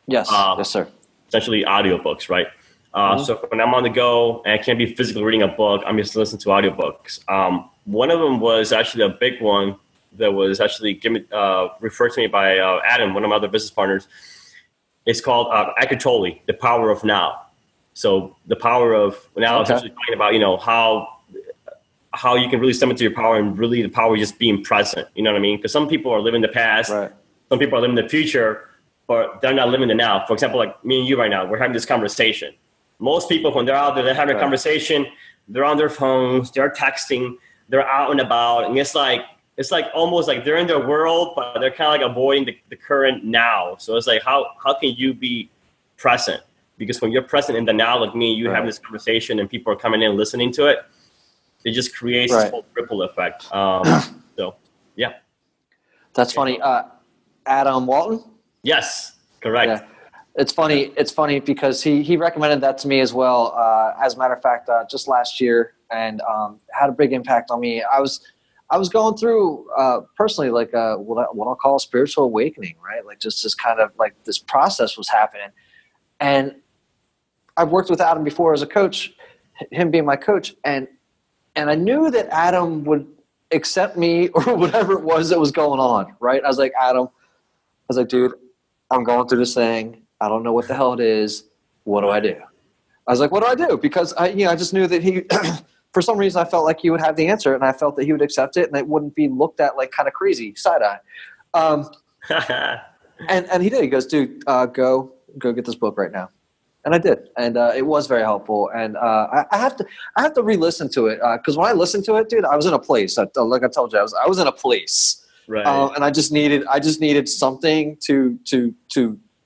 Yes. Yes, sir. Essentially audiobooks, right? So when I'm on the go and I can't be physically reading a book, I'm just listening to audiobooks. One of them was actually a big one that was actually referred to me by Adam, one of my other business partners. It's called Akatoli, The Power of Now. So the power of now is actually talking about, how you can really step into your power, and really the power of just being present. You know what I mean? Because some people are living the past. Right. Some people are living the future, but they're not living the now. For example, like me and you right now, we're having this conversation. Most people, when they're out there, they're having a conversation, they're on their phones, they're texting, they're out and about. And it's like almost like they're in their world, but they're kind of like avoiding the current now. So it's like, how can you be present? Because when you're present in the now, like me, you have this conversation and people are coming in and listening to it. It just creates this whole ripple effect. So, yeah. That's funny. Adam Walton? Yes, correct. Yeah. It's funny because he recommended that to me as well. As a matter of fact, just last year, and had a big impact on me. I was going through personally like what I'll call a spiritual awakening, right? Like just this kind of like this process was happening, and I've worked with Adam before as a coach, him being my coach, and I knew that Adam would accept me or whatever it was that was going on, right? I was like, Adam, dude, I'm going through this thing. I don't know what the hell it is. What do I do? I was like, what do I do? Because I just knew that he, for some reason, I felt like he would have the answer, and I felt that he would accept it, and it wouldn't be looked at like kind of crazy side eye. And he did. He goes, dude, go get this book right now. And I did, and it was very helpful. And I have to re-listen to it because when I listened to it, dude, I was in a place. Like I told you, I was in a place, right? And I just needed something to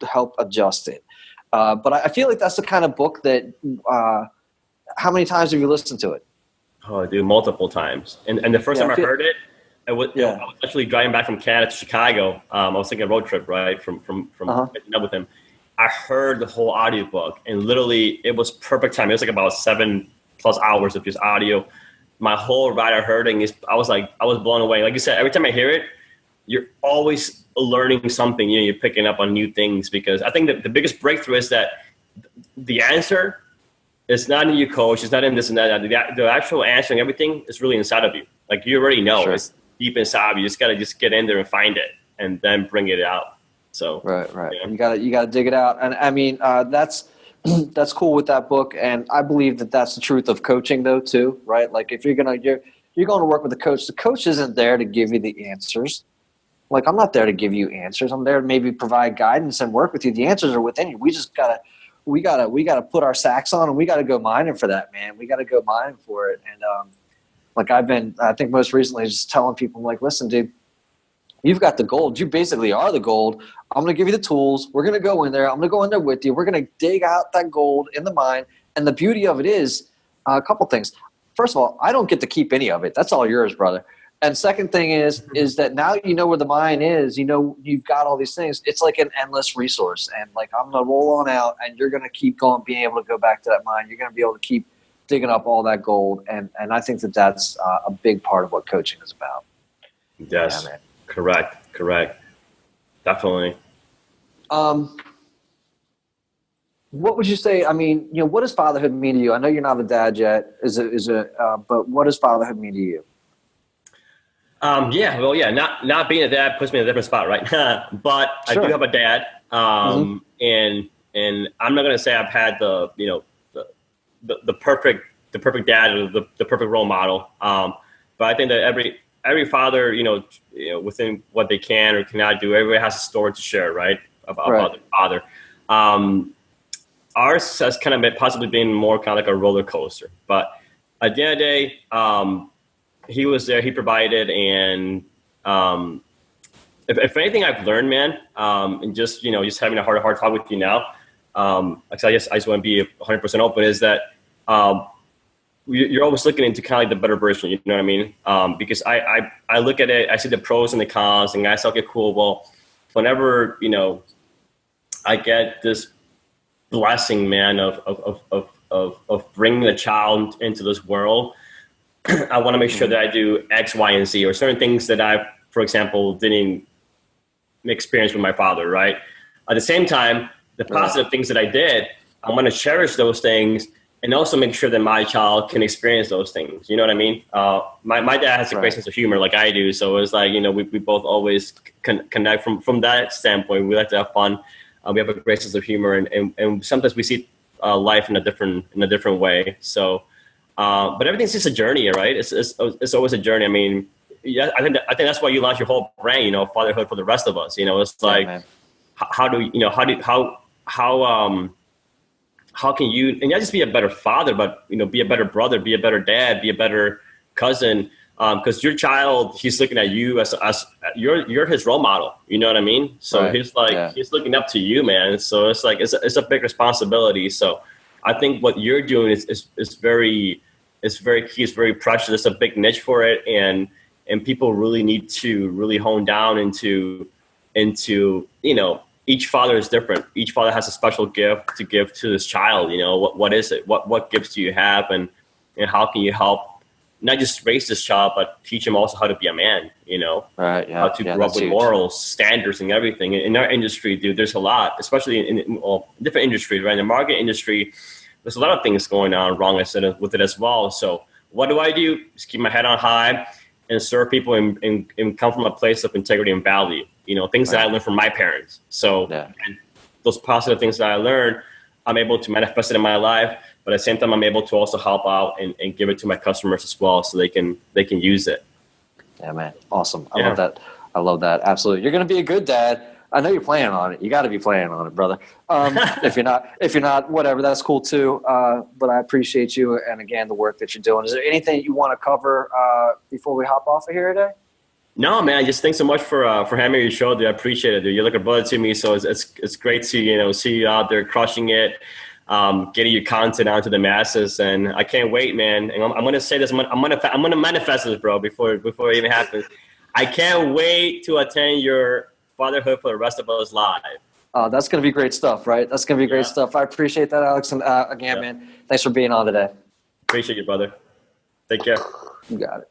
help adjust it. But I feel like that's the kind of book that. How many times have you listened to it? Oh, dude, multiple times. And the first time I heard it, I was actually driving back from Canada to Chicago. I was taking a road trip, right, from catching up with him. I heard the whole audiobook, and literally it was perfect time. It was like about 7+ hours of just audio. My whole ride I heard it, I was blown away. Like you said, every time I hear it, you're always learning something. You're picking up on new things, because I think that the biggest breakthrough is that the answer is not in your coach. It's not in this and that. The actual answer and everything is really inside of you. Like you already know. Sure. It's deep inside of you. You just got to get in there and find it, and then bring it out. So right. Yeah. You gotta dig it out. And I mean, that's cool with that book. And I believe that that's the truth of coaching though too, right? Like if you're going to work with a coach, the coach isn't there to give you the answers. Like I'm not there to give you answers. I'm there to maybe provide guidance and work with you. The answers are within you. We gotta put our sacks on, and we gotta go mining for that, man. We gotta go mining for it. And I think most recently just telling people, I'm like, listen, dude, you've got the gold. You basically are the gold. I'm going to give you the tools. We're going to go in there. I'm going to go in there with you. We're going to dig out that gold in the mine. And the beauty of it is a couple things. First of all, I don't get to keep any of it. That's all yours, brother. And second thing is that now you know where the mine is. You know, you've got all these things. It's like an endless resource. And like I'm going to roll on out, and you're going to keep going, being able to go back to that mine. You're going to be able to keep digging up all that gold. And I think that that's a big part of what coaching is about. Yes. Yeah, man. Correct. Definitely. What would you say? I mean, what does fatherhood mean to you? I know you're not a dad yet. But what does fatherhood mean to you? Not being a dad puts me in a different spot, right? But Sure. I do have a dad, and I'm not gonna say I've had the perfect dad or the perfect role model. But I think that every father, within what they can or cannot do, everybody has a story to share, right? About their father. Ours has kind of possibly been more kind of like a roller coaster, but at the end of the day, he was there, he provided, and if anything I've learned, man, and just having a hard talk with you now, I just want to be 100% open, is that you're always looking into kind of like the better version, you know what I mean? Because I look at it, I see the pros and the cons, and I say, okay, cool, well, whenever I get this blessing, man, of bringing a child into this world, I want to make sure that I do X, Y, and Z, or certain things that I, for example, didn't experience with my father, right? At the same time, the positive things that I did, I'm going to cherish those things and also make sure that my child can experience those things. You know what I mean? My dad has a great sense of humor like I do. So it's like, we both always connect from that standpoint. We like to have fun. We have a great sense of humor, and sometimes we see life in a different way. So, but everything's just a journey, right? It's always a journey. I mean, yeah, I think that's why you launched your whole brand, Fatherhood for the Rest of Us. It's like, how can you, and not just be a better father, but be a better brother, be a better dad, be a better cousin, because your child, he's looking at you as you're his role model. You know what I mean? So he's like he's looking up to you, man. So it's like it's a big responsibility. So I think what you're doing is very key. It's very precious. It's a big niche for it, and people really need to really hone down into each father is different. Each father has a special gift to give to this child. What is it? What gifts do you have, and how can you help not just raise this child, but teach him also how to be a man, how to grow up with morals, standards, and everything. In our industry, dude, there's a lot, especially in different industries, right? In the market industry, there's a lot of things going on wrong with it as well. So what do? Just keep my head on high and serve people and come from a place of integrity and value. Things that I learned from my parents. So and those positive things that I learned, I'm able to manifest it in my life. But at the same time, I'm able to also help out and give it to my customers as well, so they can use it. Yeah, man. Awesome. I love that. I love that. Absolutely. You're going to be a good dad. I know you're planning on it. You got to be planning on it, brother. If you're not, whatever, that's cool too. But I appreciate you. And again, the work that you're doing. Is there anything you want to cover before we hop off of here today? No, man. Just thanks so much for having me on your show, dude. I appreciate it, dude. You're like a brother to me. So it's great to, see you out there crushing it. Getting your content out to the masses, and I can't wait, man. And I'm gonna say this. I'm gonna manifest this, bro. Before it even happens, I can't wait to attend your Fatherhood for the Rest of Us live. That's gonna be great stuff, right? That's gonna be great stuff. I appreciate that, Alex. And again, man, thanks for being on today. Appreciate you, brother. Take care. You got it.